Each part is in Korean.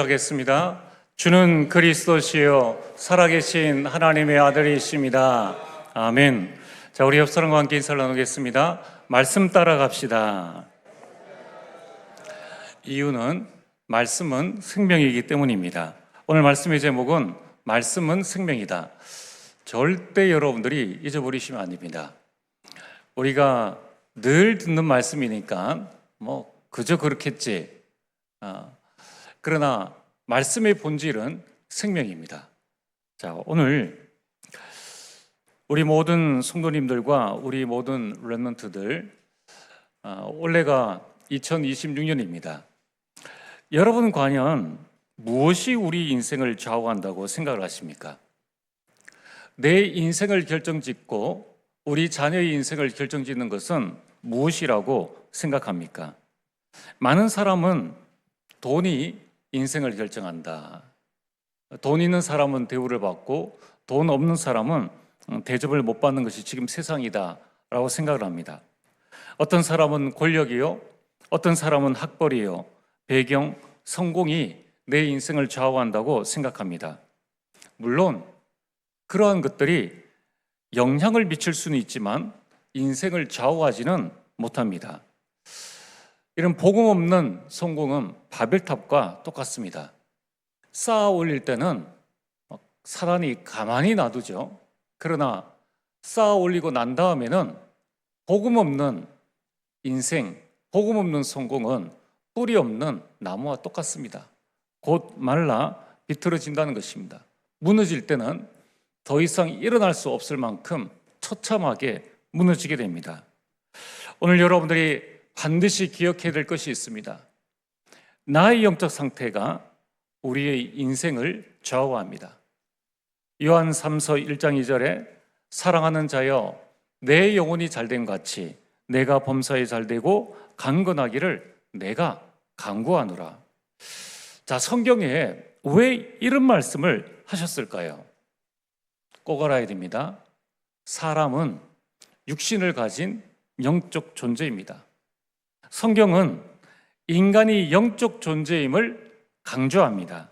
하겠습니다. 주는 그리스도시요 살아계신 하나님의 아들이십니다. 아멘. 자, 우리 옆 사람과 함께 인사를 나누겠습니다. 말씀 따라갑시다. 이유는 말씀은 생명이기 때문입니다. 오늘 말씀의 제목은 말씀은 생명이다. 절대 여러분들이 잊어버리시면 안 됩니다. 우리가 늘 듣는 말씀이니까 그저 그렇겠지. 그러나 말씀의 본질은 생명입니다. 자, 오늘 우리 모든 성도님들과 우리 모든 렘넌트들, 올해가 2026년입니다. 여러분 과연 무엇이 우리 인생을 좌우한다고 생각을 하십니까? 내 인생을 결정짓고 우리 자녀의 인생을 결정짓는 것은 무엇이라고 생각합니까? 많은 사람은 돈이 인생을 결정한다. 돈 있는 사람은 대우를 받고 돈 없는 사람은 대접을 못 받는 것이 지금 세상이다 라고 생각을 합니다. 어떤 사람은 권력이요, 어떤 사람은 학벌이요, 배경, 성공이 내 인생을 좌우한다고 생각합니다. 물론 그러한 것들이 영향을 미칠 수는 있지만 인생을 좌우하지는 못합니다. 이런 복음 없는 성공은 바벨탑과 똑같습니다. 쌓아 올릴 때는 사단이 가만히 놔두죠. 그러나 쌓아 올리고 난 다음에는 복음 없는 인생, 복음 없는 성공은 뿌리 없는 나무와 똑같습니다. 곧 말라 비틀어진다는 것입니다. 무너질 때는 더 이상 일어날 수 없을 만큼 처참하게 무너지게 됩니다. 오늘 여러분들이 반드시 기억해야 될 것이 있습니다. 나의 영적 상태가 우리의 인생을 좌우합니다. 요한 3서 1장 2절에 사랑하는 자여 내 영혼이 잘됨 같이 내가 범사에 잘되고 강건하기를 내가 간구하노라. 자, 성경에 왜 이런 말씀을 하셨을까요? 꼭 알아야 됩니다. 사람은 육신을 가진 영적 존재입니다. 성경은 인간이 영적 존재임을 강조합니다.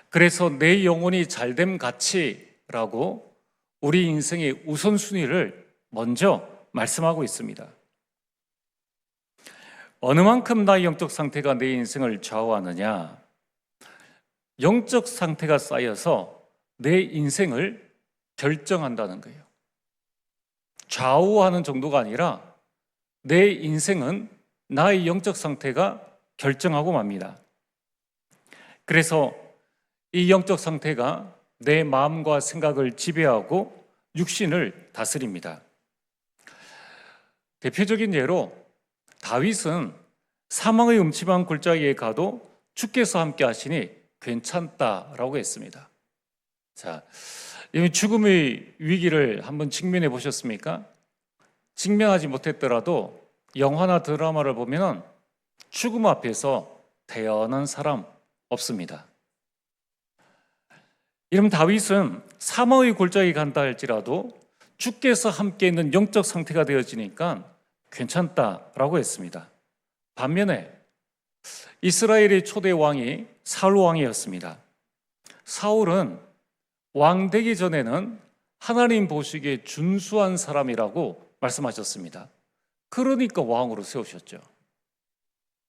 그래서 내 영혼이 잘됨 같이라고 우리 인생의 우선순위를 먼저 말씀하고 있습니다. 어느 만큼 나의 영적 상태가 내 인생을 좌우하느냐? 영적 상태가 쌓여서 내 인생을 결정한다는 거예요. 좌우하는 정도가 아니라 내 인생은 나의 영적 상태가 결정하고 맙니다. 그래서 이 영적 상태가 내 마음과 생각을 지배하고 육신을 다스립니다. 대표적인 예로 다윗은 사망의 음침한 골짜기에 가도 주께서 함께 하시니 괜찮다라고 했습니다. 자, 죽음의 위기를 한번 직면해 보셨습니까? 직면하지 못했더라도 영화나 드라마를 보면 죽음 앞에서 태어난 사람 없습니다. 이런 다윗은 사망의 골짜기 간다 할지라도 주께서 함께 있는 영적 상태가 되어지니까 괜찮다라고 했습니다. 반면에 이스라엘의 초대 왕이 사울 왕이었습니다. 사울은 왕 되기 전에는 하나님 보시기에 준수한 사람이라고 말씀하셨습니다. 그러니까 왕으로 세우셨죠.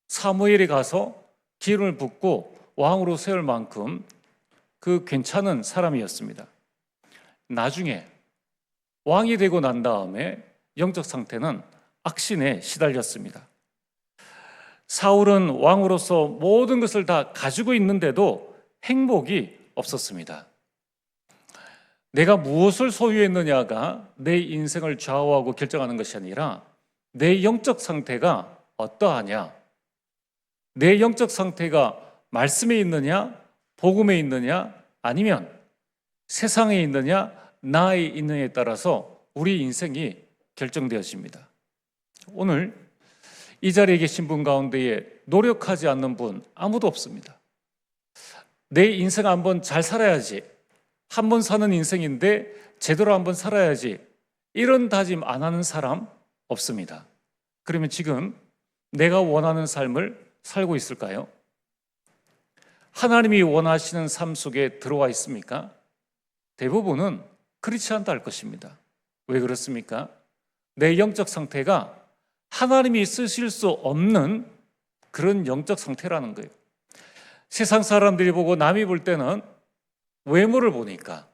사무엘에 가서 기름을 붓고 왕으로 세울 만큼 그 괜찮은 사람이었습니다. 나중에 왕이 되고 난 다음에 영적 상태는 악신에 시달렸습니다. 사울은 왕으로서 모든 것을 다 가지고 있는데도 행복이 없었습니다. 내가 무엇을 소유했느냐가 내 인생을 좌우하고 결정하는 것이 아니라 내 영적 상태가 어떠하냐, 내 영적 상태가 말씀에 있느냐, 복음에 있느냐, 아니면 세상에 있느냐, 나에 있느냐에 따라서 우리 인생이 결정되어집니다. 오늘 이 자리에 계신 분 가운데에 노력하지 않는 분 아무도 없습니다. 내 인생 한번 잘 살아야지, 한번 사는 인생인데 제대로 한번 살아야지, 이런 다짐 안 하는 사람 없습니다. 그러면 지금 내가 원하는 삶을 살고 있을까요? 하나님이 원하시는 삶 속에 들어와 있습니까? 대부분은 그렇지 않다 할 것입니다. 왜 그렇습니까? 내 영적 상태가 하나님이 쓰실 수 없는 그런 영적 상태라는 거예요. 세상 사람들이 보고 남이 볼 때는 외모를 보니까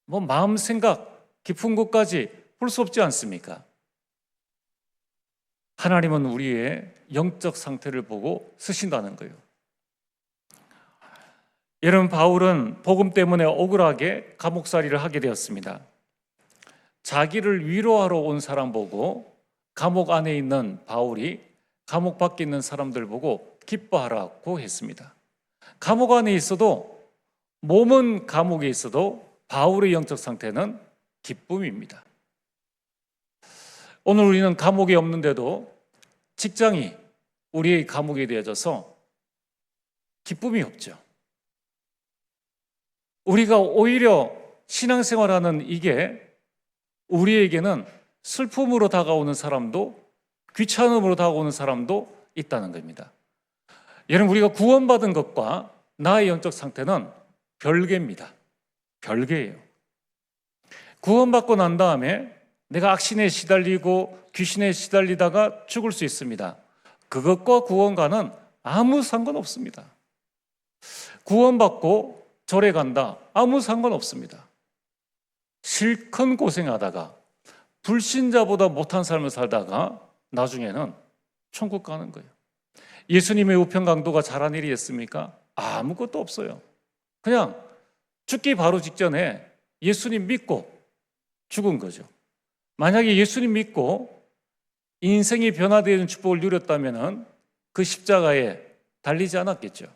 뭐 마음 생각 깊은 곳까지 볼 수 없지 않습니까? 하나님은 우리의 영적 상태를 보고 쓰신다는 거예요. 여러분, 바울은 복음 때문에 억울하게 감옥살이를 하게 되었습니다. 자기를 위로하러 온 사람 보고 감옥 안에 있는 바울이 감옥 밖에 있는 사람들 보고 기뻐하라고 했습니다. 감옥 안에 있어도, 몸은 감옥에 있어도 바울의 영적 상태는 기쁨입니다. 오늘 우리는 감옥에 없는데도 직장이 우리의 감옥이 되어져서 기쁨이 없죠. 우리가 오히려 신앙생활하는 이게 우리에게는 슬픔으로 다가오는 사람도, 귀찮음으로 다가오는 사람도 있다는 겁니다. 여러분, 우리가 구원받은 것과 나의 영적 상태는 별개입니다. 별개예요. 구원받고 난 다음에 내가 악신에 시달리고 귀신에 시달리다가 죽을 수 있습니다. 그것과 구원과는 아무 상관없습니다. 구원받고 절에 간다, 아무 상관없습니다. 실컷 고생하다가 불신자보다 못한 삶을 살다가 나중에는 천국 가는 거예요. 예수님의 우편 강도가 잘한 일이 있습니까? 아무것도 없어요. 그냥 죽기 바로 직전에 예수님 믿고 죽은 거죠. 만약에 예수님 믿고 인생이 변화되는 축복을 누렸다면 그 십자가에 달리지 않았겠죠.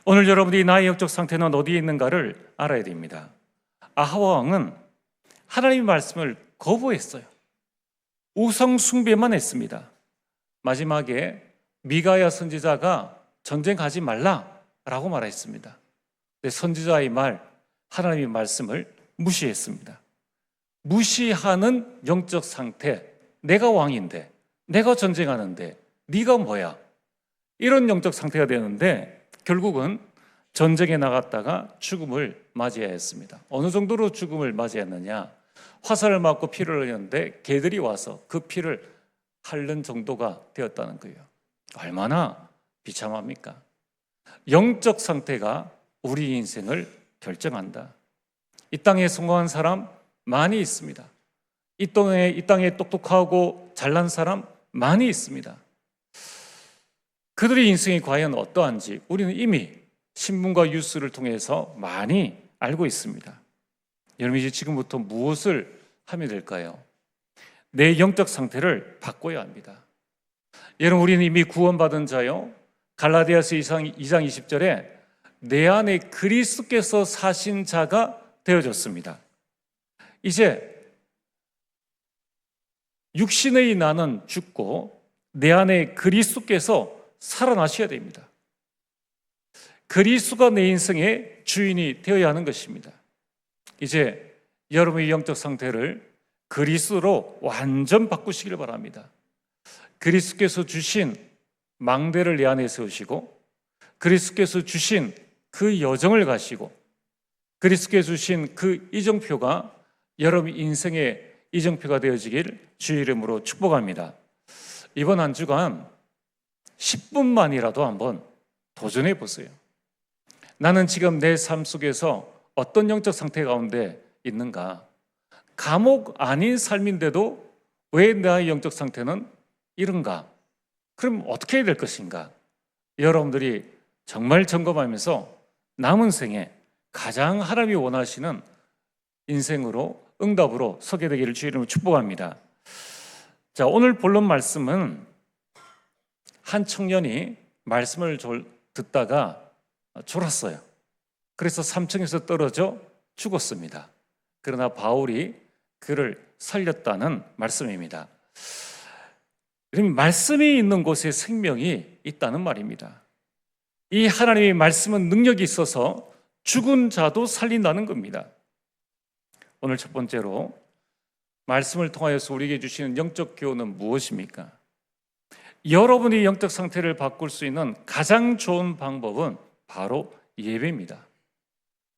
오늘 여러분이 나의 영적 상태는 어디에 있는가를 알아야 됩니다. 아하 왕은 하나님의 말씀을 거부했어요. 우상 숭배만 했습니다. 마지막에 미가야 선지자가 전쟁하지 말라라고 말했습니다. 근데 선지자의 말, 하나님의 말씀을 무시했습니다. 무시하는 영적 상태, 내가 왕인데, 내가 전쟁하는데 네가 뭐야? 이런 영적 상태가 되는데 결국은 전쟁에 나갔다가 죽음을 맞이해야 했습니다. 어느 정도로 죽음을 맞이했느냐? 화살을 맞고 피를 흘렸는데 개들이 와서 그 피를 핥는 정도가 되었다는 거예요. 얼마나 비참합니까? 영적 상태가 우리 인생을 결정한다. 이 땅에 성공한 사람 많이 있습니다. 이 땅에 똑똑하고 잘난 사람 많이 있습니다. 그들의 인생이 과연 어떠한지 우리는 이미 신문과 뉴스를 통해서 많이 알고 있습니다. 여러분, 이제 지금부터 무엇을 하면 될까요? 내 영적 상태를 바꿔야 합니다. 여러분, 우리는 이미 구원받은 자요, 갈라디아서 2장 20절에 내 안에 그리스도께서 사신 자가 되어졌습니다. 이제 육신의 나는 죽고 내 안에 그리스도께서 살아나셔야 됩니다. 그리스도가 내 인생의 주인이 되어야 하는 것입니다. 이제 여러분의 영적 상태를 그리스도로 완전 바꾸시길 바랍니다. 그리스도께서 주신 망대를 내 안에 세우시고, 그리스도께서 주신 그 여정을 가시고, 그리스도께서 주신 그 이정표가 여러분 인생의 이정표가 되어지길 주의 이름으로 축복합니다. 이번 한 주간 10분만이라도 한번 도전해 보세요. 나는 지금 내 삶 속에서 어떤 영적 상태 가운데 있는가? 감옥 아닌 삶인데도 왜 나의 영적 상태는 이런가? 그럼 어떻게 해야 될 것인가? 여러분들이 정말 점검하면서 남은 생에 가장 하나님이 원하시는 인생으로, 응답으로 서게 되기를 주의 이름으로 축복합니다. 자, 오늘 본론 말씀은 한 청년이 말씀을 듣다가 졸았어요. 그래서 3층에서 떨어져 죽었습니다. 그러나 바울이 그를 살렸다는 말씀입니다. 그럼 말씀이 있는 곳에 생명이 있다는 말입니다. 이 하나님의 말씀은 능력이 있어서 죽은 자도 살린다는 겁니다. 오늘 첫 번째로 말씀을 통하여서 우리에게 주시는 영적 교훈은 무엇입니까? 여러분의 영적 상태를 바꿀 수 있는 가장 좋은 방법은 바로 예배입니다.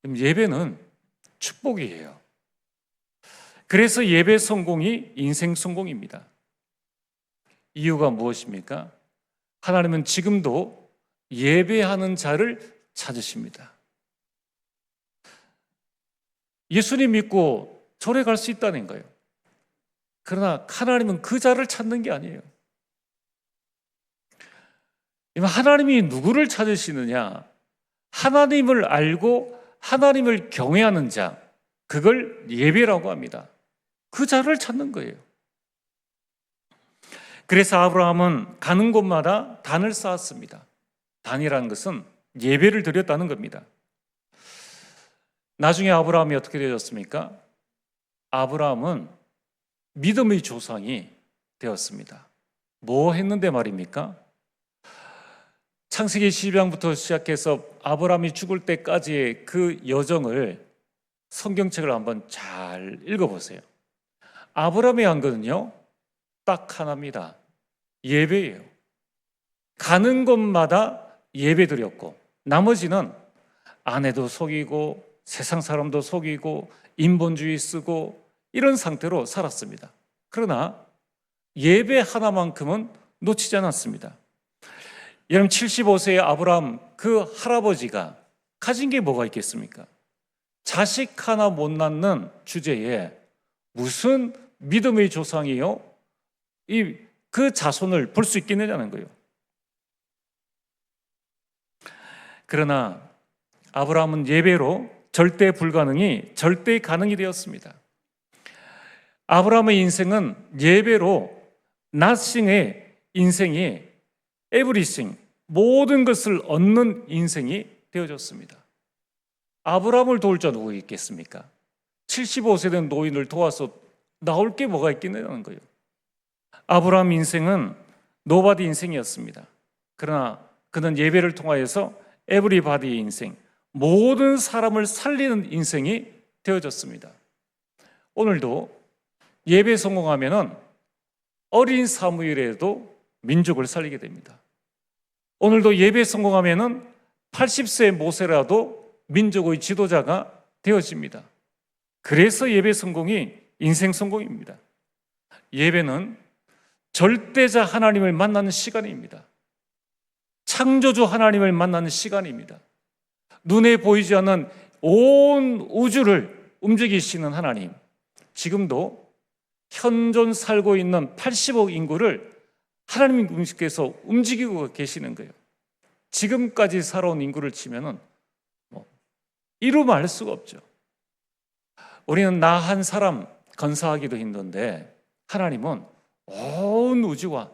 예배는 축복이에요. 그래서 예배 성공이 인생 성공입니다. 이유가 무엇입니까? 하나님은 지금도 예배하는 자를 찾으십니다. 예수님 믿고 절에 갈 수 있다는 거예요. 그러나 하나님은 그 자를 찾는 게 아니에요. 하나님이 누구를 찾으시느냐? 하나님을 알고 하나님을 경외하는 자, 그걸 예배라고 합니다. 그 자를 찾는 거예요. 그래서 아브라함은 가는 곳마다 단을 쌓았습니다. 단이라는 것은 예배를 드렸다는 겁니다. 나중에 아브라함이 어떻게 되었습니까? 아브라함은 믿음의 조상이 되었습니다. 뭐 했는데 말입니까? 창세기 12장부터 시작해서 아브라함이 죽을 때까지의 그 여정을 성경책을 한번 잘 읽어보세요. 아브라함이 한 거는요, 딱 하나입니다. 예배예요. 가는 곳마다 예배 드렸고, 나머지는 아내도 속이고 세상 사람도 속이고 인본주의 쓰고 이런 상태로 살았습니다. 그러나 예배 하나만큼은 놓치지 않았습니다. 여러분, 75세의 아브라함 그 할아버지가 가진 게 뭐가 있겠습니까? 자식 하나 못 낳는 주제에 무슨 믿음의 조상이요? 그 자손을 볼 수 있겠느냐는 거예요. 그러나 아브라함은 예배로 절대 불가능이 절대 가능이 되었습니다. 아브라함의 인생은 예배로 nothing의 인생이 everything, 모든 것을 얻는 인생이 되어졌습니다. 아브라함을 도울 자 누구 있겠습니까? 75세 된 노인을 도와서 나올 게 뭐가 있겠냐는 거예요. 아브라함 인생은 노바디 인생이었습니다. 그러나 그는 예배를 통하여서 에브리바디의 인생, 모든 사람을 살리는 인생이 되어졌습니다. 오늘도 예배 성공하면은 어린 사무엘에도 민족을 살리게 됩니다. 오늘도 예배 성공하면은 80세 모세라도 민족의 지도자가 되어집니다. 그래서 예배 성공이 인생 성공입니다. 예배는 절대자 하나님을 만나는 시간입니다. 창조주 하나님을 만나는 시간입니다. 눈에 보이지 않는 온 우주를 움직이시는 하나님, 지금도 현존 살고 있는 80억 인구를 하나님께서 움직이고 계시는 거예요. 지금까지 살아온 인구를 치면은 이루 말 수가 없죠. 우리는 나 한 사람 건사하기도 힘든데 하나님은 온 우주와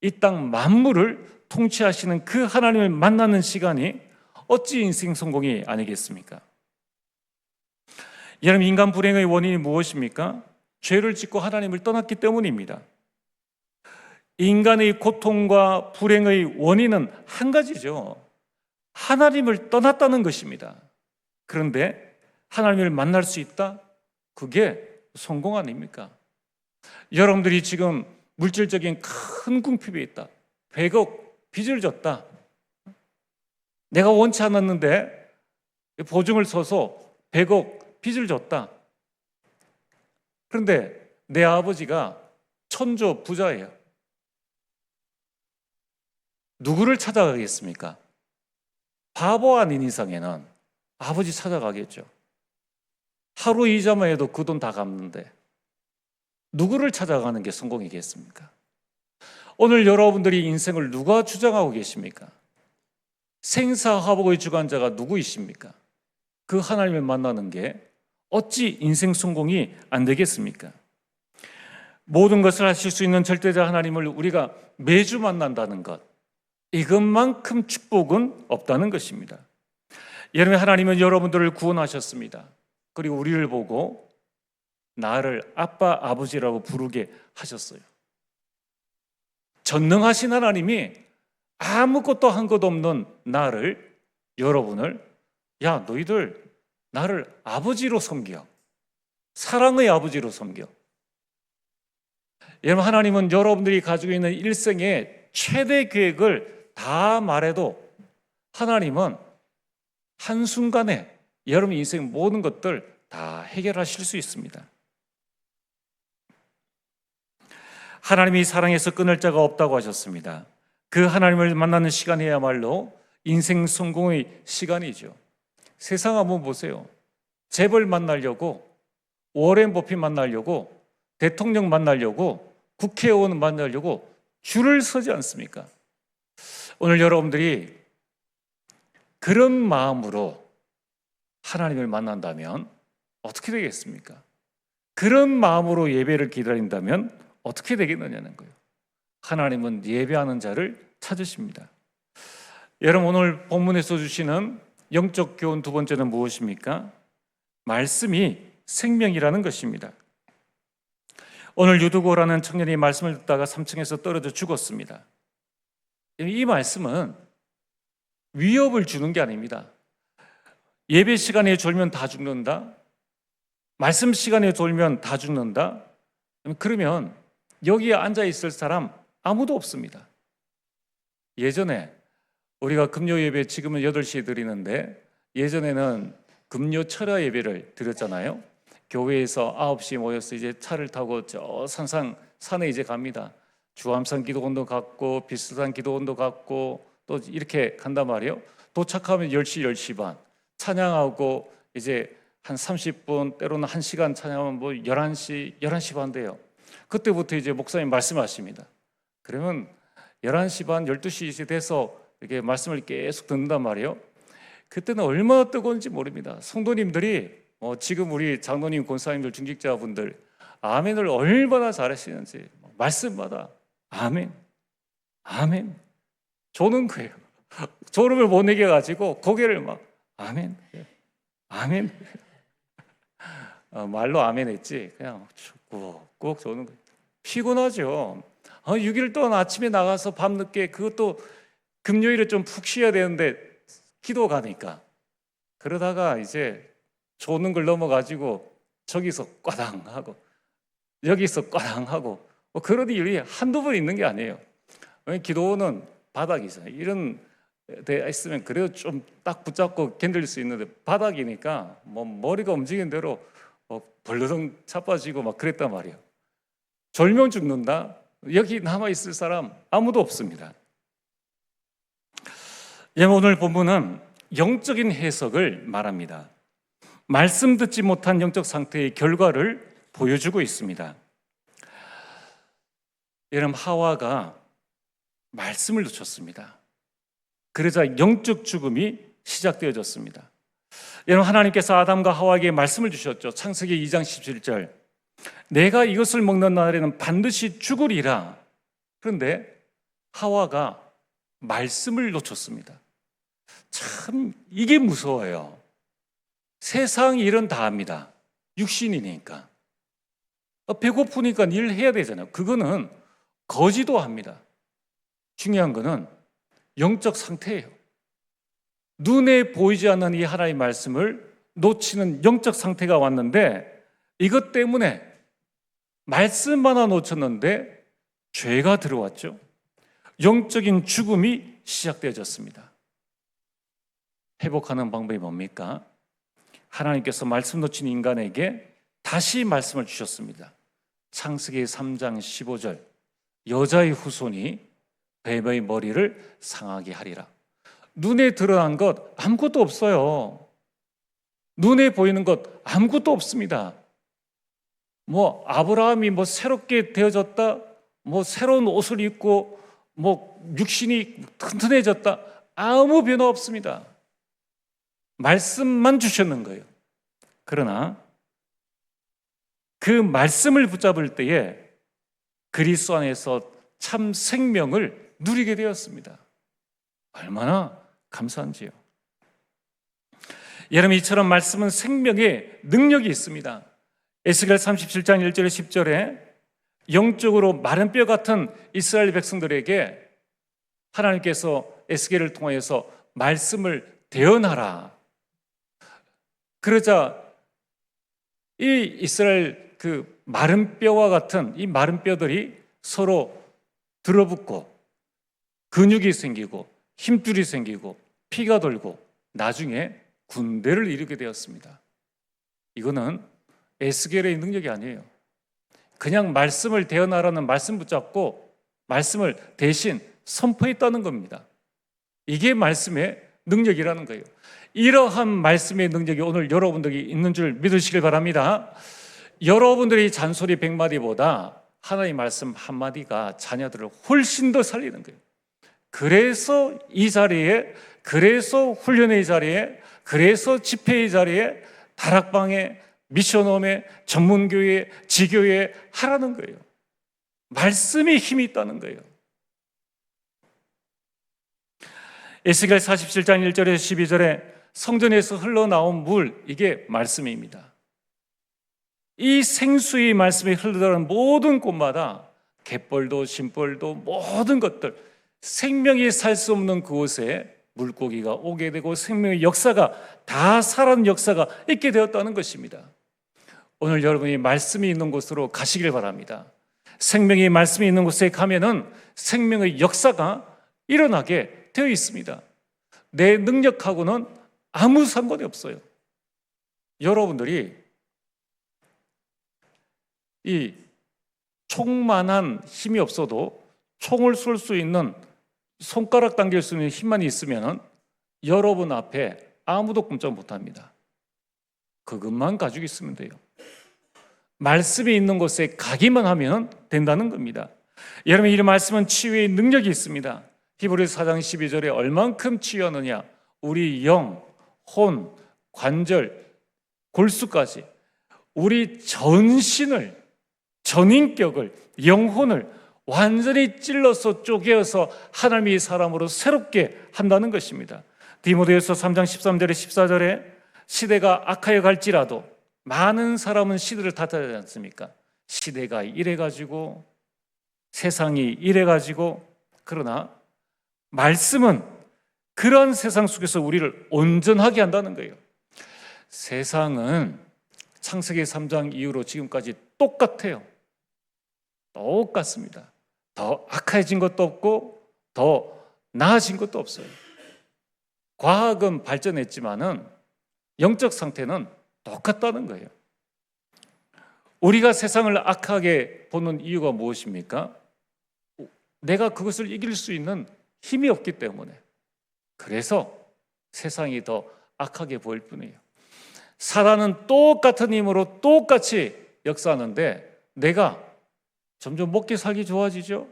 이 땅 만물을 통치하시는 그 하나님을 만나는 시간이 어찌 인생 성공이 아니겠습니까? 여러분, 인간 불행의 원인이 무엇입니까? 죄를 짓고 하나님을 떠났기 때문입니다. 인간의 고통과 불행의 원인은 한 가지죠. 하나님을 떠났다는 것입니다. 그런데 하나님을 만날 수 있다? 그게 성공 아닙니까? 여러분들이 지금 물질적인 큰 궁핍에 있다. 100억 빚을 졌다. 내가 원치 않았는데 보증을 서서 100억 빚을 졌다. 그런데 내 아버지가 천조 부자예요. 누구를 찾아가겠습니까? 바보 아닌 이상에는 아버지 찾아가겠죠. 하루 이자만 해도 그 돈 다 갚는데 누구를 찾아가는 게 성공이겠습니까? 오늘 여러분들이 인생을 누가 주장하고 계십니까? 생사화복의 주관자가 누구이십니까? 그 하나님을 만나는 게 어찌 인생 성공이 안 되겠습니까? 모든 것을 하실 수 있는 절대자 하나님을 우리가 매주 만난다는 것, 이것만큼 축복은 없다는 것입니다. 여러분, 하나님은 여러분들을 구원하셨습니다. 그리고 우리를 보고 나를 아빠, 아버지라고 부르게 하셨어요. 전능하신 하나님이 아무것도 한 것 없는 나를, 여러분을, 야, 너희들 나를 아버지로 섬겨. 사랑의 아버지로 섬겨. 여러분, 하나님은 여러분들이 가지고 있는 일생의 최대 계획을 다 말해도 하나님은 한순간에 여러분 인생 모든 것들 다 해결하실 수 있습니다. 하나님이 사랑해서 끊을 자가 없다고 하셨습니다. 그 하나님을 만나는 시간이야말로 인생 성공의 시간이죠. 세상 한번 보세요. 재벌 만나려고, 워렌 버핏 만나려고, 대통령 만나려고, 국회의원 만나려고 줄을 서지 않습니까? 오늘 여러분들이 그런 마음으로 하나님을 만난다면 어떻게 되겠습니까? 그런 마음으로 예배를 기다린다면 어떻게 되겠느냐는 거예요. 하나님은 예배하는 자를 찾으십니다. 여러분, 오늘 본문에서 주시는 영적 교훈 두 번째는 무엇입니까? 말씀이 생명이라는 것입니다. 오늘 유두고라는 청년이 말씀을 듣다가 3층에서 떨어져 죽었습니다. 이 말씀은 위협을 주는 게 아닙니다. 예배 시간에 졸면 다 죽는다? 말씀 시간에 졸면 다 죽는다? 그러면 여기에 앉아 있을 사람 아무도 없습니다. 예전에 우리가 금요 예배 지금은 8시에 드리는데 예전에는 금요 철야 예배를 드렸잖아요. 교회에서 9시에 모여서 이제 차를 타고 저 산에 이제 갑니다. 주암산 기도원도 갔고 비스산 기도원도 갔고 또 이렇게 간단 말이에요. 도착하면 10시 반 찬양하고 이제 한 30분 때로는 1시간 찬양하면 뭐 11시 반 돼요. 그때부터 이제 목사님 말씀하십니다. 그러면 11시 반 12시 돼서 이렇게 말씀을 계속 듣는단 말이에요. 그때는 얼마나 뜨거운지 모릅니다. 성도님들이 지금 우리 장로님, 권사님들, 중직자분들 아멘을 얼마나 잘하시는지 말씀마다 아멘, 아멘 조는 거예요. 졸음을 못 내게 가지고 고개를 막 아멘, 아멘 말로 아멘 했지 그냥 꾹꾹 조는 거예요. 피곤하죠. 6일 동안 아침에 나가서 밤늦게 그것도 금요일에 좀 푹 쉬어야 되는데 기도 가니까 그러다가 이제 조는 걸 넘어가지고 저기서 꽈당하고 여기서 꽈당하고 그런 일이 한두 번 있는 게 아니에요. 기도는 바닥이잖아요. 이런 데 있으면 그래도 좀 딱 붙잡고 견딜 수 있는데 바닥이니까 뭐 머리가 움직이는 대로 벌러덩 자빠지고 막 그랬단 말이에요. 졸면 죽는다? 여기 남아있을 사람 아무도 없습니다. 오늘 본문은 영적인 해석을 말합니다. 말씀 듣지 못한 영적 상태의 결과를 보여주고 있습니다. 여러분, 하와가 말씀을 놓쳤습니다. 그러자 영적 죽음이 시작되어졌습니다. 여러분, 하나님께서 아담과 하와에게 말씀을 주셨죠. 창세기 2장 17절 내가 이것을 먹는 날에는 반드시 죽으리라. 그런데 하와가 말씀을 놓쳤습니다. 참 이게 무서워요. 세상 일은 다 합니다. 육신이니까. 배고프니까 일 해야 되잖아요. 그거는 거지도 합니다. 중요한 거는 영적 상태예요. 눈에 보이지 않는 이 하나님의 말씀을 놓치는 영적 상태가 왔는데 이것 때문에 말씀 하나 놓쳤는데 죄가 들어왔죠. 영적인 죽음이 시작되어졌습니다. 회복하는 방법이 뭡니까? 하나님께서 말씀 놓친 인간에게 다시 말씀을 주셨습니다. 창세기 3장 15절 여자의 후손이 뱀의 머리를 상하게 하리라. 눈에 드러난 것 아무것도 없어요. 눈에 보이는 것 아무것도 없습니다. 뭐 아브라함이 뭐 새롭게 되어졌다, 뭐 새로운 옷을 입고 뭐 육신이 튼튼해졌다, 아무 변화 없습니다. 말씀만 주셨는 거예요. 그러나 그 말씀을 붙잡을 때에 그리스도 안에서 참 생명을 누리게 되었습니다. 얼마나 감사한지요. 여러분, 이처럼 말씀은 생명의 능력이 있습니다. 에스겔 37장 1절에 10절에 영적으로 마른 뼈 같은 이스라엘 백성들에게 하나님께서 에스겔을 통하여서 말씀을 대언하라. 그러자 이 이스라엘 그 마른 뼈와 같은 이 마른 뼈들이 서로 들어붙고 근육이 생기고 힘줄이 생기고 피가 돌고 나중에 군대를 이루게 되었습니다. 이거는 에스겔의 능력이 아니에요. 그냥 말씀을 대언하라는 말씀 붙잡고 말씀을 대신 선포했다는 겁니다. 이게 말씀의 능력이라는 거예요. 이러한 말씀의 능력이 오늘 여러분들이 있는 줄 믿으시길 바랍니다. 여러분들의 잔소리 100마디보다 하나님의 말씀 한마디가 자녀들을 훨씬 더 살리는 거예요. 그래서 이 자리에, 그래서 훈련의 자리에, 그래서 집회의 자리에, 다락방에, 미션홈에, 전문교회, 지교회에 하라는 거예요. 말씀에 힘이 있다는 거예요. 에스겔 47장 1절에서 12절에 성전에서 흘러나온 물, 이게 말씀입니다. 이 생수의 말씀이 흘러나오는 모든 곳마다 갯벌도 심벌도 모든 것들, 생명이 살 수 없는 그곳에 물고기가 오게 되고 생명의 역사가 다 살아난 역사가 있게 되었다는 것입니다. 오늘 여러분이 말씀이 있는 곳으로 가시길 바랍니다. 생명의 말씀이 있는 곳에 가면은 생명의 역사가 일어나게 되어 있습니다. 내 능력하고는 아무 상관이 없어요. 여러분들이 이 총만한 힘이 없어도 총을 쏠 수 있는, 손가락 당길 수 있는 힘만 있으면 여러분 앞에 아무도 꼼짝 못합니다. 그것만 가지고 있으면 돼요. 말씀이 있는 곳에 가기만 하면 된다는 겁니다. 여러분, 이 말씀은 치유의 능력이 있습니다. 히브리서 4장 12절에 얼만큼 치유하느냐, 우리 영, 혼, 관절, 골수까지 우리 전신을, 전인격을, 영혼을 완전히 찔러서 쪼개어서 하나님의 사람으로 새롭게 한다는 것입니다. 디모데후서 3장 13절에 14절에 시대가 악하여 갈지라도, 많은 사람은 시대를 탓하지 않습니까? 시대가 이래가지고, 세상이 이래가지고, 그러나 말씀은 그런 세상 속에서 우리를 온전하게 한다는 거예요. 세상은 창세기 3장 이후로 지금까지 똑같아요. 똑같습니다. 더 악해진 것도 없고 더 나아진 것도 없어요. 과학은 발전했지만은 영적 상태는 똑같다는 거예요. 우리가 세상을 악하게 보는 이유가 무엇입니까? 내가 그것을 이길 수 있는 힘이 없기 때문에. 그래서 세상이 더 악하게 보일 뿐이에요. 사단은 똑같은 힘으로 똑같이 역사하는데 내가 점점 먹기 살기 좋아지죠.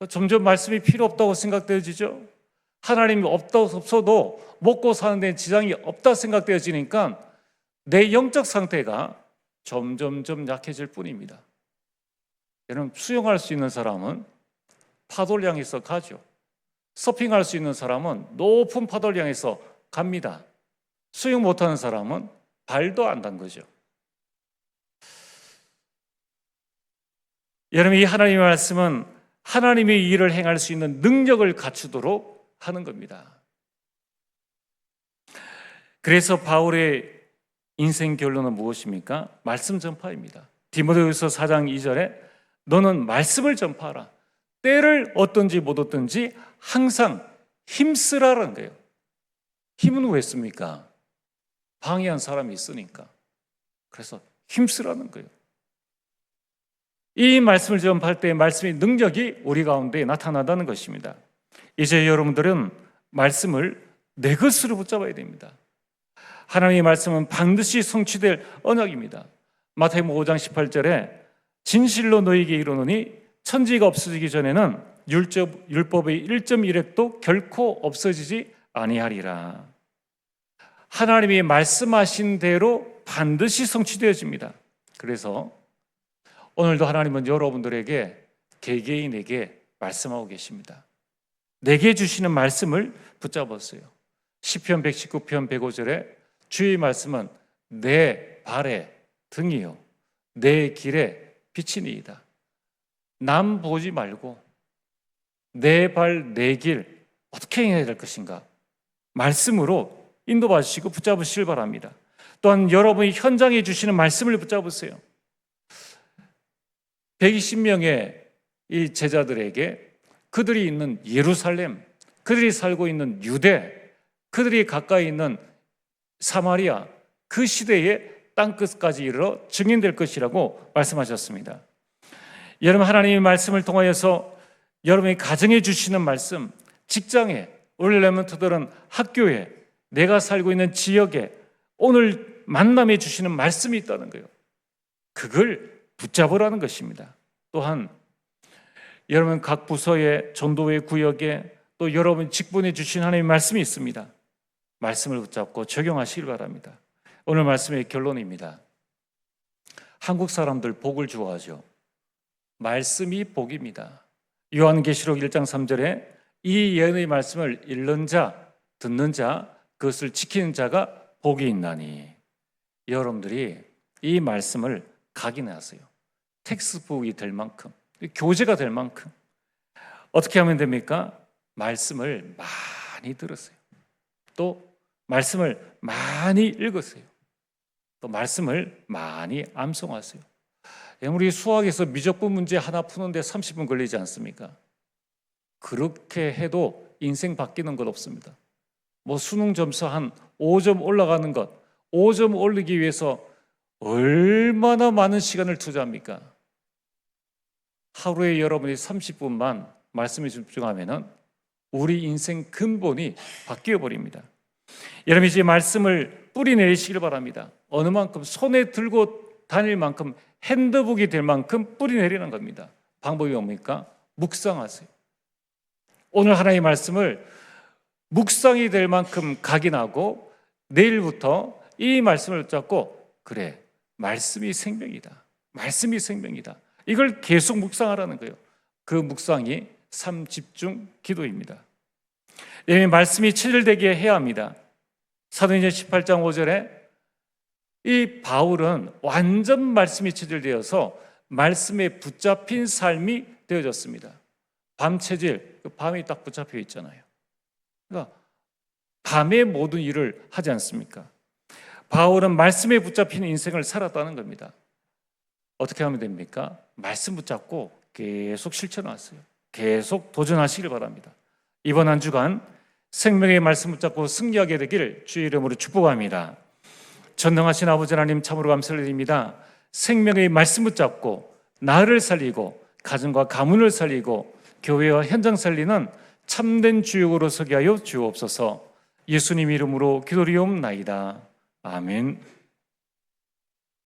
점점 말씀이 필요 없다고 생각되어지죠. 하나님이 없어도 먹고 사는 데는 지장이 없다 생각되어지니까 내 영적 상태가 점점점 약해질 뿐입니다. 여러분, 수영할 수 있는 사람은 파도를 향해서 가죠. 서핑할 수 있는 사람은 높은 파도를 향해서 갑니다. 수영 못하는 사람은 발도 안 담그죠. 여러분, 이 하나님의 말씀은 하나님의 일을 행할 수 있는 능력을 갖추도록 하는 겁니다. 그래서 바울의 인생 결론은 무엇입니까? 말씀 전파입니다. 디모데후서 4장 2절에 너는 말씀을 전파하라. 때를 얻든지 못 얻든지 항상 힘쓰라는 거예요. 힘은 왜 씁니까? 방해한 사람이 있으니까. 그래서 힘쓰라는 거예요. 이 말씀을 전파할 때 말씀의 능력이 우리 가운데 나타나다는 것입니다. 이제 여러분들은 말씀을 내 것으로 붙잡아야 됩니다. 하나님의 말씀은 반드시 성취될 언약입니다. 마태복음 5장 18절에 진실로 너희에게 이르노니 천지가 없어지기 전에는 율법의 1.1획도 결코 없어지지 아니하리라. 하나님이 말씀하신 대로 반드시 성취되어집니다. 그래서 오늘도 하나님은 여러분들에게 개개인에게 말씀하고 계십니다. 내게 주시는 말씀을 붙잡았어요. 시편 119편 105절에 주의 말씀은 내 발의 등이요 내 길의 빛이니이다. 남 보지 말고 내 발, 내 길 어떻게 해야 될 것인가 말씀으로 인도받으시고 붙잡으시길 바랍니다. 또한 여러분이 현장에 주시는 말씀을 붙잡으세요. 120명의 이 제자들에게 그들이 있는 예루살렘, 그들이 살고 있는 유대, 그들이 가까이 있는 사마리아, 그 시대의 땅끝까지 이르러 증인될 것이라고 말씀하셨습니다. 여러분, 하나님의 말씀을 통하여서 여러분이 가정에 주시는 말씀, 직장에, 우리 렘넌트들은 학교에, 내가 살고 있는 지역에 오늘 만남에 주시는 말씀이 있다는 거예요. 그걸 붙잡으라는 것입니다. 또한 여러분 각 부서의 전도회 구역에 또 여러분 직분에 주신 하나님의 말씀이 있습니다. 말씀을 붙잡고 적용하시길 바랍니다. 오늘 말씀의 결론입니다. 한국 사람들 복을 좋아하죠. 말씀이 복입니다. 요한계시록 1장 3절에 이 예언의 말씀을 읽는 자, 듣는 자, 그것을 지키는 자가 복이 있나니. 여러분들이 이 말씀을 각인하세요. 텍스트북이 될 만큼, 교재가 될 만큼. 어떻게 하면 됩니까? 말씀을 많이 들으세요. 또 말씀을 많이 읽으세요. 또 말씀을 많이 암송하세요. 우리 수학에서 미적분 문제 하나 푸는데 30분 걸리지 않습니까? 그렇게 해도 인생 바뀌는 것 없습니다. 뭐 수능 점수 한 5점 올라가는 것, 5점 올리기 위해서 얼마나 많은 시간을 투자합니까? 하루에 여러분이 30분만 말씀에 집중하면은 우리 인생 근본이 바뀌어 버립니다. 여러분이 이제 말씀을 뿌리내리시길 바랍니다. 어느 만큼 손에 들고 다닐 만큼 핸드북이 될 만큼 뿌리내리는 겁니다. 방법이 뭡니까? 묵상하세요. 오늘 하나님의 말씀을 묵상이 될 만큼 각인하고 내일부터 이 말씀을 붙잡고 그래, 말씀이 생명이다. 말씀이 생명이다. 이걸 계속 묵상하라는 거예요. 그 묵상이 삶 집중 기도입니다. 이 말씀이 체질되게 해야 합니다. 사도행전 18장 5절에 이 바울은 완전 말씀이 체질되어서 말씀에 붙잡힌 삶이 되어졌습니다. 밤 체질, 밤이 딱 붙잡혀 있잖아요. 그러니까 밤에 모든 일을 하지 않습니까? 바울은 말씀에 붙잡힌 인생을 살았다는 겁니다. 어떻게 하면 됩니까? 말씀 붙잡고 계속 실천하세요. 계속 도전하시길 바랍니다. 이번 한 주간 생명의 말씀 붙잡고 승리하게 되기를 주의 이름으로 축복합니다. 전능하신 아버지 하나님 참으로 감사를 드립니다. 생명의 말씀 붙잡고 나를 살리고 가정과 가문을 살리고 교회와 현장 살리는 참된 주역으로 서게 하여 주옵소서. 예수님 이름으로 기도리옵나이다. 아멘.